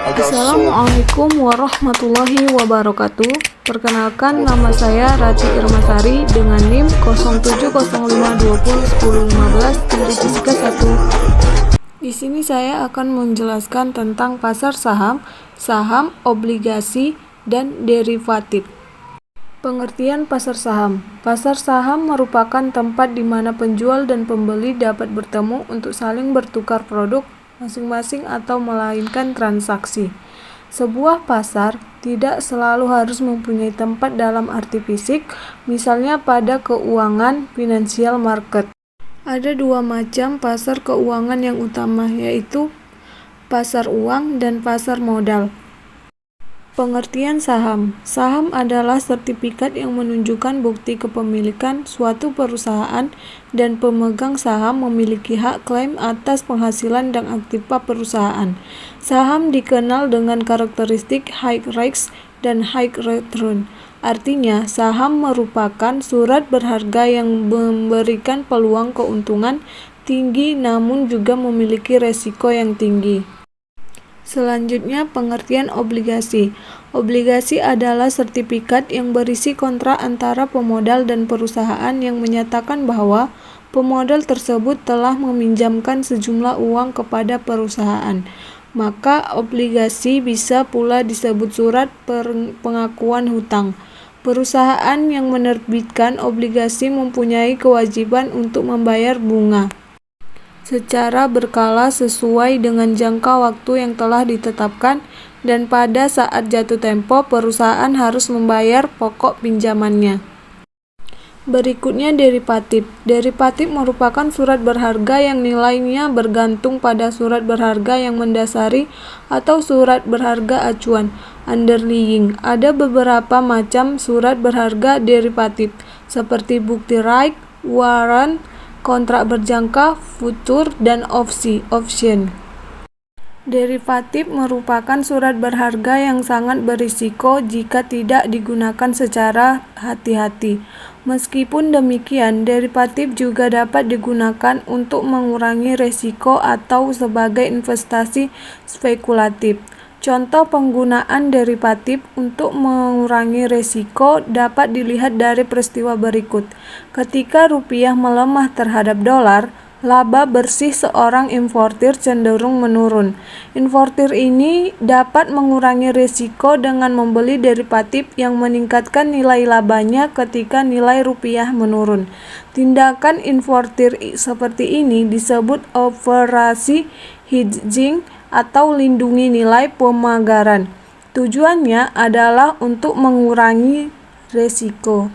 Assalamualaikum warahmatullahi wabarakatuh. Perkenalkan, nama saya Rati Irmasari dengan NIM 0705201015 dari Fisika 1. Di sini saya akan menjelaskan tentang pasar saham, saham, obligasi, dan derivatif. Pengertian pasar saham. Pasar saham merupakan tempat di mana penjual dan pembeli dapat bertemu untuk saling bertukar produk masing-masing atau melainkan transaksi. Sebuah pasar tidak selalu harus mempunyai tempat dalam arti fisik, misalnya pada keuangan financial market. Ada dua macam pasar keuangan yang utama, yaitu pasar uang dan pasar modal. Pengertian saham. Saham adalah sertifikat yang menunjukkan bukti kepemilikan suatu perusahaan dan pemegang saham memiliki hak klaim atas penghasilan dan aktiva perusahaan. Saham dikenal dengan karakteristik high risk dan high return. Artinya, saham merupakan surat berharga yang memberikan peluang keuntungan tinggi namun juga memiliki resiko yang tinggi. Selanjutnya, pengertian obligasi. Obligasi adalah sertifikat yang berisi kontrak antara pemodal dan perusahaan yang menyatakan bahwa pemodal tersebut telah meminjamkan sejumlah uang kepada perusahaan. Maka obligasi bisa pula disebut surat pengakuan hutang. Perusahaan yang menerbitkan obligasi mempunyai kewajiban untuk membayar bunga secara berkala sesuai dengan jangka waktu yang telah ditetapkan, dan pada saat jatuh tempo perusahaan harus membayar pokok pinjamannya. Berikutnya derivatif. Derivatif merupakan surat berharga yang nilainya bergantung pada surat berharga yang mendasari atau surat berharga acuan, underlying. Ada beberapa macam surat berharga derivatif, seperti bukti right, warrant, kontrak berjangka, futur, dan option. Derivatif merupakan surat berharga yang sangat berisiko jika tidak digunakan secara hati-hati. Meskipun demikian, derivatif juga dapat digunakan untuk mengurangi risiko atau sebagai investasi spekulatif. Contoh penggunaan derivatif untuk mengurangi risiko dapat dilihat dari peristiwa berikut. Ketika rupiah melemah terhadap dolar, laba bersih seorang importir cenderung menurun. Importir ini dapat mengurangi risiko dengan membeli derivatif yang meningkatkan nilai labanya ketika nilai rupiah menurun. Tindakan importir seperti ini disebut operasi hedging atau lindungi nilai pemagaran. Tujuannya adalah untuk mengurangi risiko.